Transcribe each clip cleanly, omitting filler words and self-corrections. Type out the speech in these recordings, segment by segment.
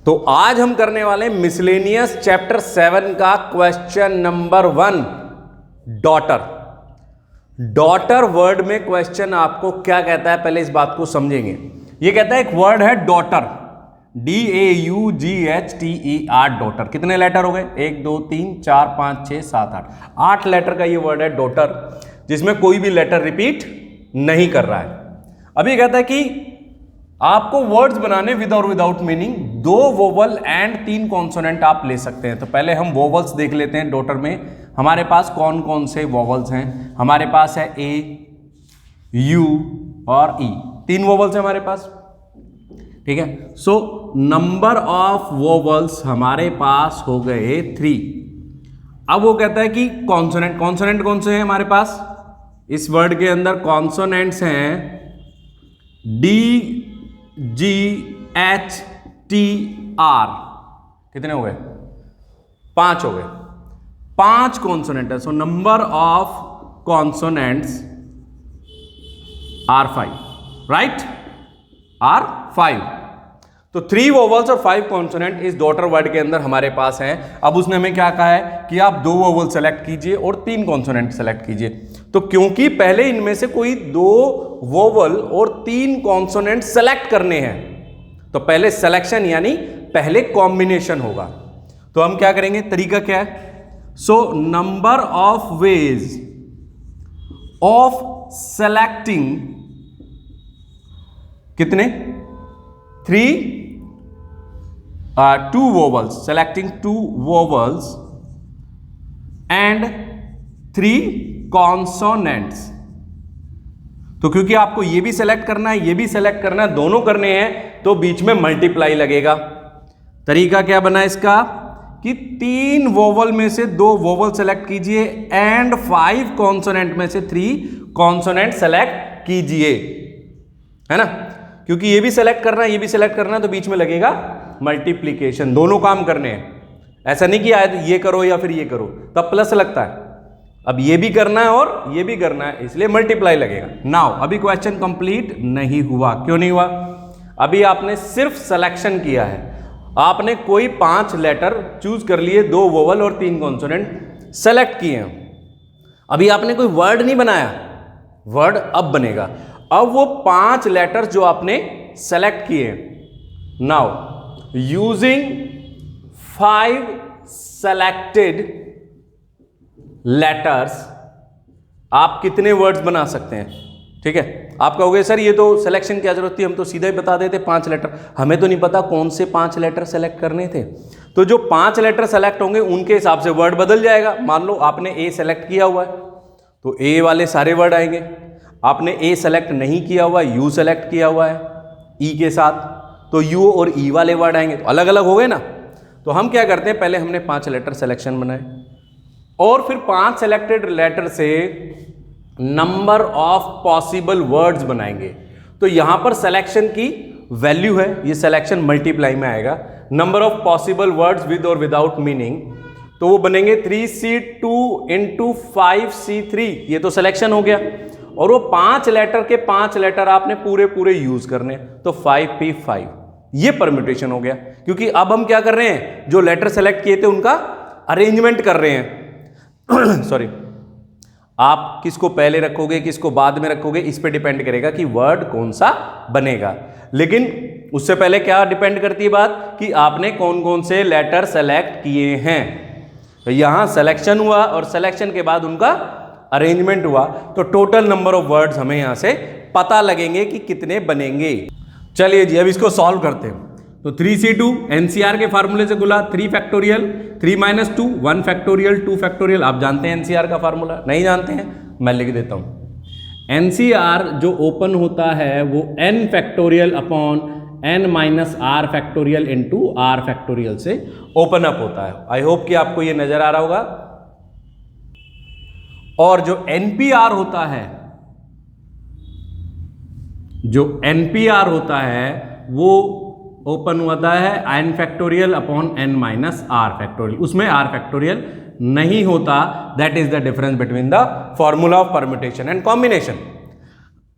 तो आज हम करने वाले मिसलेनियस चैप्टर 7 का question number 1, daughter. Daughter word में क्वेश्चन आपको क्या कहता है, पहले इस बात को समझेंगे। ये कहता है एक वर्ड है डॉटर, DAUGHTER, डॉटर। कितने लेटर हो गए? 1 2 3 4 5 6 7 8 लेटर का ये वर्ड है डॉटर, जिसमें कोई भी लेटर रिपीट नहीं कर रहा है। अभी कहता है कि आपको वर्ड्स बनाने विद और without meaning, 2 vowel and 3 consonant आप ले सकते हैं। तो पहले हम वोवल्स देख लेते हैं। डॉटर में हमारे पास कौन कौन से वोवल्स हैं? हमारे पास है A, U और E, 3 वोवल्स हैं हमारे पास, ठीक है। सो नंबर ऑफ वोवल्स हमारे पास हो गए 3। अब वो कहता है कि कॉन्सोनेंट, कॉन्सोनेंट कौन से हैं हमारे पास? इस वर्ड के अंदर कॉन्सोनेंट्स हैं DGHTR। कितने हो गए? 5 हो गए। 5 कॉन्सोनेंट है। So number of consonants are 5, right? Are 5। तो 3 वोवल्स और 5 कॉन्सोनेंट इस डॉटर वर्ड के अंदर हमारे पास हैं। अब उसने हमें क्या कहा है कि आप 2 वोवल सेलेक्ट कीजिए और 3 कॉन्सोनेंट सेलेक्ट कीजिए। तो क्योंकि पहले इनमें से कोई 2 वोवल और 3 कॉन्सोनेंट सेलेक्ट करने हैं, तो पहले सिलेक्शन यानी पहले कॉम्बिनेशन होगा। तो हम क्या करेंगे? तरीका क्या है? So number of ways of selecting, कितने? 2 vowels, selecting 2 vowels and 3 consonants. तो क्योंकि आपको ये भी सेलेक्ट करना है, ये भी सेलेक्ट करना है, दोनों करने हैं, तो बीच में मल्टीप्लाई लगेगा। तरीका क्या बना इसका कि 3 वोवल में से 2 वोवल सेलेक्ट कीजिए एंड 5 कॉन्सोनेंट में से 3 कॉन्सोनेंट सेलेक्ट कीजिए, है ना। क्योंकि ये भी सेलेक्ट करना है, ये भी सेलेक्ट करना है, तो बीच में लगेगा मल्टीप्लीकेशन। दोनों काम करने हैं, ऐसा नहीं कि ये करो या फिर ये करो तब प्लस लगता है। अब ये भी करना है और ये भी करना है, इसलिए मल्टीप्लाई लगेगा। नाउ अभी क्वेश्चन कंप्लीट नहीं हुआ। क्यों नहीं हुआ? अभी आपने सिर्फ सिलेक्शन किया है। आपने कोई 5 लेटर चूज कर लिए, 2 वोवल और 3 कॉन्सोनेंट सेलेक्ट किए हैं। अभी आपने कोई वर्ड नहीं बनाया, वर्ड अब बनेगा। अब वो 5 लेटर जो आपने सेलेक्ट किए, नाउ यूजिंग 5 सेलेक्टेड लेटर्स आप कितने वर्ड्स बना सकते हैं? ठीक है। आप कहोगे सर ये तो सिलेक्शन क्या जरूरत थी, हम तो सीधा ही बता देते 5 लेटर। हमें तो नहीं पता कौन से 5 लेटर सेलेक्ट करने थे। तो जो 5 लेटर सेलेक्ट होंगे उनके हिसाब से वर्ड बदल जाएगा। मान लो आपने ए सेलेक्ट किया हुआ है तो ए वाले सारे वर्ड आएंगे। आपने ए सेलेक्ट नहीं किया हुआ, यू सेलेक्ट किया हुआ है ई के साथ, तो यू और ई वाले वर्ड आएंगे। तो अलग अलग हो गए ना। तो हम क्या करते हैं, पहले हमने 5 लेटर सेलेक्शन बनाए और फिर 5 सेलेक्टेड लेटर से नंबर ऑफ पॉसिबल वर्ड्स बनाएंगे। तो यहां पर सिलेक्शन की वैल्यू है, ये सिलेक्शन मल्टीप्लाई में आएगा। Number of possible words with और विदाउट मीनिंग, तो वो बनेंगे 3C2 × 5C3। ये तो सिलेक्शन हो गया। और वो 5 लेटर के 5 लेटर आपने पूरे पूरे यूज करने, तो 5P5 ये परम्यूटेशन हो गया। क्योंकि अब हम क्या कर रहे हैं, जो लेटर सेलेक्ट किए थे उनका अरेंजमेंट कर रहे हैं। सॉरी, आप किसको पहले रखोगे, किसको बाद में रखोगे, इस पे डिपेंड करेगा कि वर्ड कौन सा बनेगा। लेकिन उससे पहले क्या डिपेंड करती है बात कि आपने कौन कौन से लेटर सेलेक्ट किए हैं। तो यहां सिलेक्शन हुआ और सिलेक्शन के बाद उनका अरेंजमेंट हुआ, तो टोटल नंबर ऑफ वर्ड्स हमें यहां से पता लगेंगे कि कितने बनेंगे। चलिए जी, अब इसको सॉल्व करते हैं। तो 3C2 NCR के फार्मूले से खुला, 3 फैक्टोरियल, 3 - 2 1 फैक्टोरियल, 2 फैक्टोरियल। आप जानते हैं NCR का फार्मूला? नहीं जानते हैं? मैं लिख देता हूं। NCR जो ओपन होता है वो n factorial upon n - r factorial into r factorial से ओपन अप होता है। आई होप कि आपको ये नजर आ रहा होगा। और जो NPR होता है, जो NPR होता है वो ओपन होता है n factorial upon n - r factorial. उसमें r फैक्टोरियल नहीं होता। That is the difference between the formula of permutation and combination.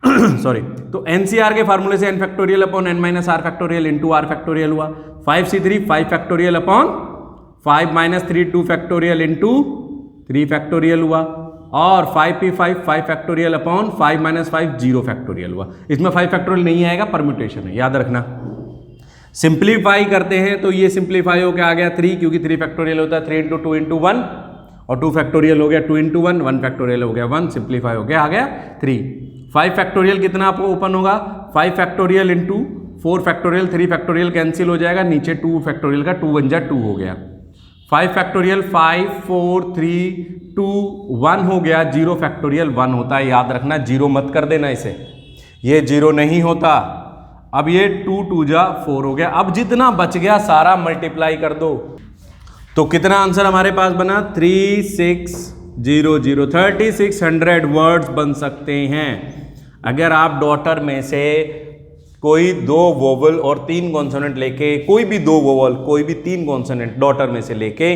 Sorry, तो एनसीआर के फार्मूले से n factorial upon n minus R factorial into R factorial हुआ, 5c3 5 factorial upon 5 minus 3 2 factorial into 3 factorial हुआ, और 5p5 5 factorial upon 5 minus 5 0 factorial हुआ। इसमें 5 factorial नहीं आएगा, परम्यूटेशन है, याद रखना। सिंप्लीफाई करते हैं तो ये सिंप्लीफाई हो गया आ गया 3, क्योंकि 3 फैक्टोरियल होता है 3 इंटू 2 इंटू 1, और 2 फैक्टोरियल हो गया 2 इंटू 1, 1 फैक्टोरियल हो गया 1, सिंप्लीफाई हो गया आ गया 3। 5 फैक्टोरियल कितना आपको ओपन होगा, 5 factorial into 4 factorial, 3 factorial cancel हो जाएगा, नीचे 2 फैक्टोरियल का 2 1 जा 2 हो गया, 5 फैक्टोरियल 5 4 3 2 1 हो गया, 0 फैक्टोरियल 1 होता है, याद रखना, 0 मत कर देना इसे, ये 0 नहीं होता। अब ये 2 2 जा 4 हो गया। अब जितना बच गया सारा मल्टीप्लाई कर दो, तो कितना आंसर हमारे पास बना, 3600, 3600 वर्ड्स बन सकते हैं अगर आप डॉटर में से कोई 2 वोवल और 3 कॉन्सोनेंट लेके, कोई भी 2 वोवल कोई भी 3 कॉन्सोनेंट डॉटर में से लेके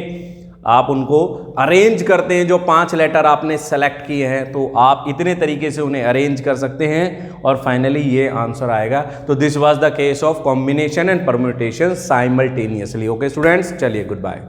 आप उनको अरेंज करते हैं। जो 5 लेटर आपने सेलेक्ट किए हैं तो आप इतने तरीके से उन्हें अरेंज कर सकते हैं और फाइनली ये आंसर आएगा। तो this was the case of combination and permutation simultaneously. Okay students, चलिए गुड बाय।